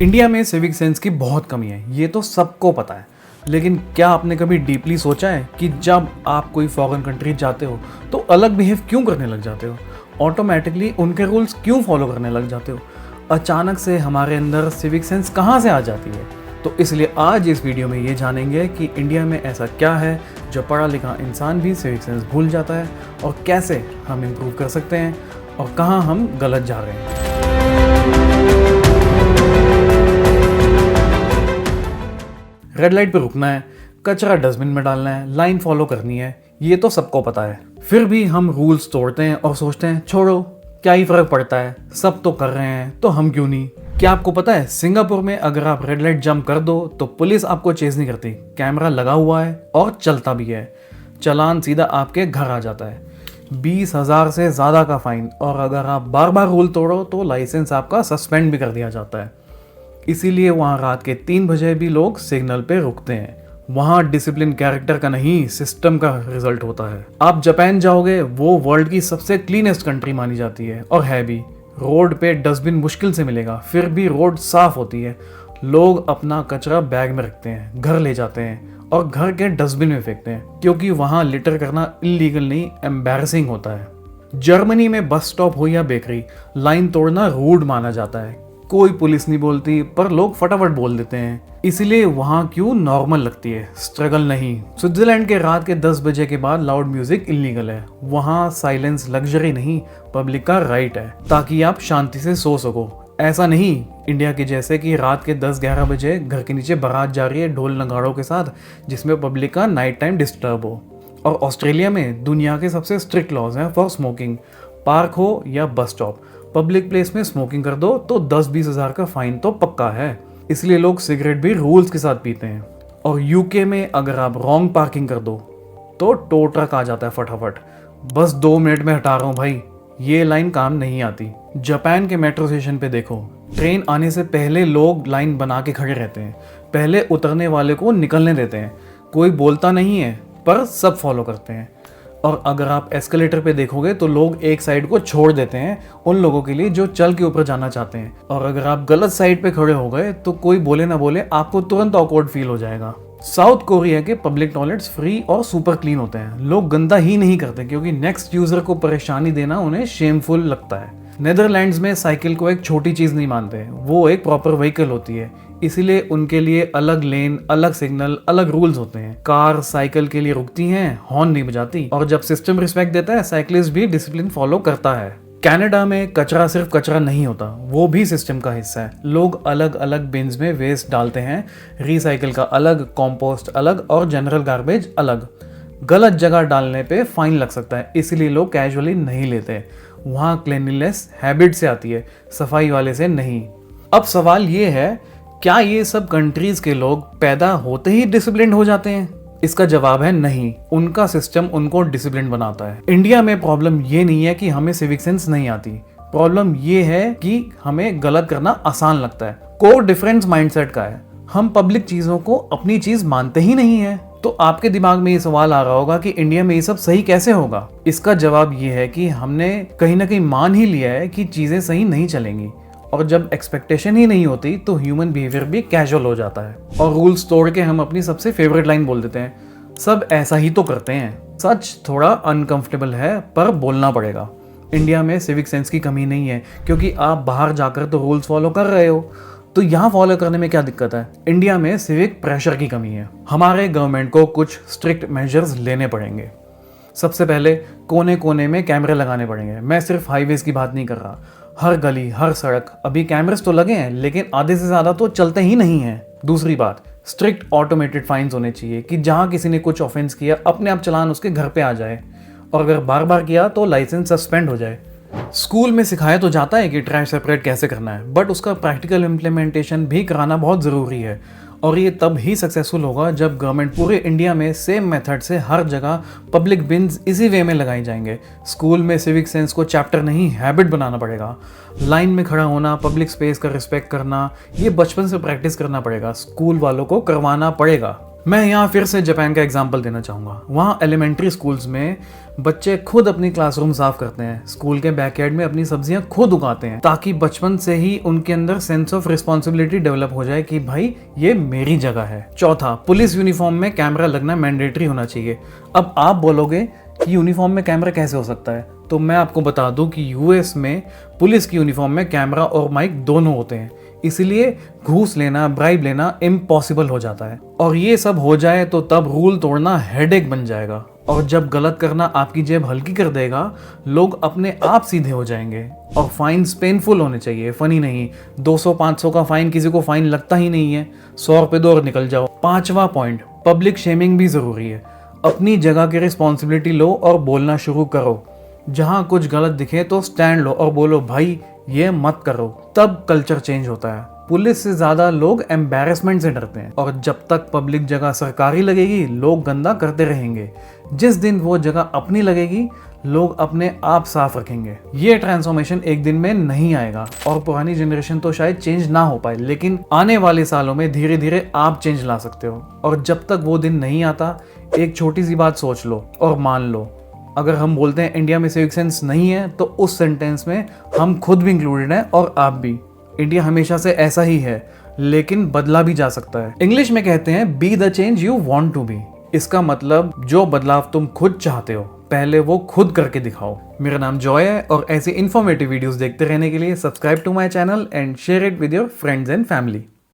India में civic sense की बहुत कमी है, ये तो सबको पता है। लेकिन क्या आपने कभी डीपली सोचा है कि जब आप कोई फॉरेन कंट्री जाते हो तो अलग बिहेव क्यों करने लग जाते हो? ऑटोमेटिकली उनके रूल्स क्यों फॉलो करने लग जाते हो? अचानक से हमारे अंदर सिविक सेंस कहाँ से आ जाती है? तो इसलिए आज इस वीडियो में ये जानेंगे कि इंडिया में ऐसा क्या है जो पढ़ा लिखा इंसान भी सिविक सेंस भूल जाता है, और कैसे हम इम्प्रूव कर सकते हैं, और कहाँ हम गलत जा रहे हैं। रेड लाइट पे रुकना है, कचरा डस्टबिन में डालना है, लाइन फॉलो करनी है, ये तो सबको पता है। फिर भी हम रूल्स तोड़ते हैं और सोचते हैं छोड़ो, क्या ही फर्क पड़ता है, सब तो कर रहे हैं तो हम क्यों नहीं। क्या आपको पता है सिंगापुर में अगर आप रेड लाइट जंप कर दो तो पुलिस आपको चेज नहीं करती, कैमरा लगा हुआ है और चलता भी है, चालान सीधा आपके घर आ जाता है। 20,000 से ज़्यादा का फाइन, और अगर आप बार बार रूल तोड़ो तो लाइसेंस आपका सस्पेंड भी कर दिया जाता है। इसीलिए वहाँ रात के 3 बजे भी लोग सिग्नल पे रुकते हैं। वहाँ डिसिप्लिन कैरेक्टर का नहीं, सिस्टम का रिजल्ट होता है। आप जापान जाओगे, वो वर्ल्ड की सबसे क्लीनेस्ट कंट्री मानी जाती है, और है भी। रोड पे डस्टबिन मुश्किल से मिलेगा, फिर भी रोड साफ होती है। लोग अपना कचरा बैग में रखते हैं, घर ले जाते हैं और घर के डस्टबिन में फेंकते हैं, क्योंकि वहाँ लिटर करना इलीगल नहीं, एम्बैरसिंग होता है। जर्मनी में बस स्टॉप हो या बेकरी, लाइन तोड़ना रूड माना जाता है। कोई पुलिस नहीं बोलती, पर लोग फटाफट बोल देते हैं, इसलिए वहाँ क्यों नॉर्मल लगती है, स्ट्रगल नहीं। स्विट्जरलैंड के रात के 10 बजे के बाद लाउड म्यूजिक इलीगल है। वहाँ साइलेंस लग्जरी नहीं, पब्लिक का राइट है, ताकि आप शांति से सो सको। ऐसा नहीं इंडिया के जैसे कि रात के 10-11 बजे घर के नीचे बारात जा रही है ढोल नगाड़ों के साथ, जिसमें पब्लिक का नाइट टाइम डिस्टर्ब हो। और ऑस्ट्रेलिया में दुनिया के सबसे स्ट्रिक्ट लॉज हैं फॉर स्मोकिंग। पार्क हो या बस स्टॉप, पब्लिक प्लेस में स्मोकिंग कर दो तो 10-20 हज़ार का फाइन तो पक्का है। इसलिए लोग सिगरेट भी रूल्स के साथ पीते हैं। और यूके में अगर आप रॉन्ग पार्किंग कर दो तो टो ट्रक आ जाता है फटाफट, बस 2 मिनट में हटा रहा हूँ भाई, ये लाइन काम नहीं आती। जापान के मेट्रो स्टेशन पे देखो, ट्रेन आने से पहले लोग लाइन बना के खड़े रहते हैं, पहले उतरने वाले को निकलने देते हैं। कोई बोलता नहीं है, पर सब फॉलो करते हैं। और अगर आप एस्केलेटर पे देखोगे तो लोग एक साइड को छोड़ देते हैं उन लोगों के लिए जो चल के ऊपर जाना चाहते हैं। और अगर आप गलत साइड पे खड़े हो गए तो कोई बोले ना बोले, आपको तुरंत ऑकवर्ड फील हो जाएगा। साउथ कोरिया के पब्लिक टॉयलेट्स फ्री और सुपर क्लीन होते हैं। लोग गंदा ही नहीं करते, क्योंकि नेक्स्ट यूजर को परेशानी देना उन्हें शेमफुल लगता है। नेदरलैंड्स में साइकिल को एक छोटी चीज नहीं मानते, वो एक प्रॉपर व्हीकल होती है, इसीलिए उनके लिए अलग लेन, अलग सिग्नल, अलग रूल्स होते हैं। कार साइकिल के लिए रुकती हैं, हॉर्न नहीं बजाती, और जब सिस्टम रिस्पेक्ट देता है साइकिलिस्ट भी डिसिप्लिन फॉलो करता है। कनाडा में कचरा सिर्फ कचरा नहीं होता, वो भी सिस्टम का हिस्सा है। लोग अलग अलग बिन्स में वेस्ट डालते हैं, रिसाइकिल का अलग, कंपोस्ट अलग और जनरल गार्बेज अलग। गलत जगह डालने पे फाइन लग सकता है, इसलिए लोग कैजुअली नहीं लेते। वहाँ क्लीनलीनेस हैबिट से आती है, सफाई वाले से नहीं। अब सवाल ये है, क्या ये सब कंट्रीज के लोग पैदा होते ही डिसिप्लिन हो जाते हैं? इसका जवाब है नहीं, उनका सिस्टम उनको डिसिप्लिन बनाता है। इंडिया में प्रॉब्लम ये नहीं है कि हमें सिविक सेंस नहीं आती, प्रॉब्लम ये है कि हमें गलत करना आसान लगता है। कोर डिफरेंस माइंडसेट का है, हम पब्लिक चीजों को अपनी चीज मानते ही नहीं है। तो आपके दिमाग में ये सवाल आ रहा होगा कि इंडिया में ये सब सही कैसे होगा? इसका जवाब ये है कि हमने कहीं ना कहीं मान ही लिया है कि चीजें सही नहीं चलेंगी, और जब एक्सपेक्टेशन ही नहीं होती तो ह्यूमन बिहेवियर भी कैजुअल हो जाता है, और रूल्स तोड़ के हम अपनी सबसे फेवरेट लाइन बोल देते हैं, सब ऐसा ही तो करते हैं। सच थोड़ा अनकंफर्टेबल है, पर बोलना पड़ेगा। इंडिया में सिविक सेंस की कमी नहीं है, क्योंकि आप बाहर जाकर तो रूल्स फॉलो कर रहे हो, तो यहाँ फॉलो करने में क्या दिक्कत है? इंडिया में सिविक प्रेशर की कमी है। हमारे गवर्नमेंट को कुछ स्ट्रिक्ट मेजर्स लेने पड़ेंगे। सबसे पहले कोने कोने में कैमरे लगाने पड़ेंगे। मैं सिर्फ हाईवेज की बात नहीं कर रहा, हर गली, हर सड़क। अभी कैमरेस तो लगे हैं, लेकिन आधे से ज़्यादा तो चलते ही नहीं हैं। दूसरी बात, स्ट्रिक्ट ऑटोमेटेड फाइन्स होने चाहिए कि जहाँ किसी ने कुछ ऑफेंस किया, अपने आप चालान उसके घर पे आ जाए, और अगर बार बार किया तो लाइसेंस सस्पेंड हो जाए। स्कूल में सिखाया तो जाता है कि ट्रैश सेपरेट कैसे करना है, बट उसका प्रैक्टिकल इम्प्लीमेंटेशन भी कराना बहुत ज़रूरी है। और ये तब ही सक्सेसफुल होगा जब गवर्नमेंट पूरे इंडिया में सेम मेथड से हर जगह पब्लिक बिन्स इसी वे में लगाई जाएंगे। स्कूल में सिविक सेंस को चैप्टर नहीं, हैबिट बनाना पड़ेगा। लाइन में खड़ा होना, पब्लिक स्पेस का रिस्पेक्ट करना, ये बचपन से प्रैक्टिस करना पड़ेगा, स्कूल वालों को करवाना पड़ेगा। मैं यहाँ फिर से जापान का एग्जाम्पल देना चाहूँगा। वहाँ एलिमेंट्री स्कूल्स में बच्चे खुद अपनी क्लासरूम साफ करते हैं, स्कूल के बैकयार्ड में अपनी सब्जियां खुद उगाते हैं, ताकि बचपन से ही उनके अंदर सेंस ऑफ रिस्पॉन्सिबिलिटी डेवलप हो जाए कि भाई ये मेरी जगह है। चौथा, पुलिस यूनिफॉर्म में कैमरा लगना मैंडेटरी होना चाहिए। अब आप बोलोगे कि यूनिफॉर्म में कैमरा कैसे हो सकता है, तो मैं आपको बता दूं कि यूएस में पुलिस की यूनिफॉर्म में कैमरा और माइक दोनों होते हैं, इसलिए घूस लेना, ब्राइब लेना इम्पॉसिबल हो जाता है। और ये सब हो जाए तो तब रूल तोड़ना हेडेक बन जाएगा, और जब गलत करना आपकी जेब हल्की कर देगा, लोग अपने आप सीधे हो जाएंगे। और फाइन्स पेनफुल होने चाहिए, फनी नहीं। 200-500 का फाइन किसी को फाइन लगता ही नहीं है, 100 रुपए दो और निकल जाओ। पांचवा पॉइंट, पब्लिक शेमिंग भी जरूरी है। अपनी जगह की रिस्पॉन्सिबिलिटी लो और बोलना शुरू करो। जहां कुछ गलत दिखे तो स्टैंड लो और बोलो भाई ये मत करो, तब कल्चर चेंज होता है। पुलिस से ज्यादा लोग एम्बैरेसमेंट से डरते हैं, और जब तक पब्लिक जगह सरकारी लगेगी लोग गंदा करते रहेंगे। जिस दिन वो जगह अपनी लगेगी लोग अपने आप साफ रखेंगे। ये ट्रांसफॉर्मेशन एक दिन में नहीं आएगा, और पुरानी जनरेशन तो शायद चेंज ना हो पाए, लेकिन आने वाले सालों में धीरे धीरे आप चेंज ला सकते हो। और जब तक वो दिन नहीं आता, एक छोटी सी बात सोच लो और मान लो, अगर हम बोलते हैं इंडिया में सिविक सेंस नहीं है, तो उस सेंटेंस में हम खुद भी इंक्लूडेड हैं और आप भी। इंडिया हमेशा से ऐसा ही है, लेकिन बदला भी जा सकता है। इंग्लिश में कहते हैं be the change you want to be. इसका मतलब जो बदलाव तुम खुद चाहते हो पहले वो खुद करके दिखाओ। मेरा नाम जॉय है, और ऐसे इन्फॉर्मेटिव वीडियोस देखते रहने के लिए subscribe to my channel and share it with your friends and family.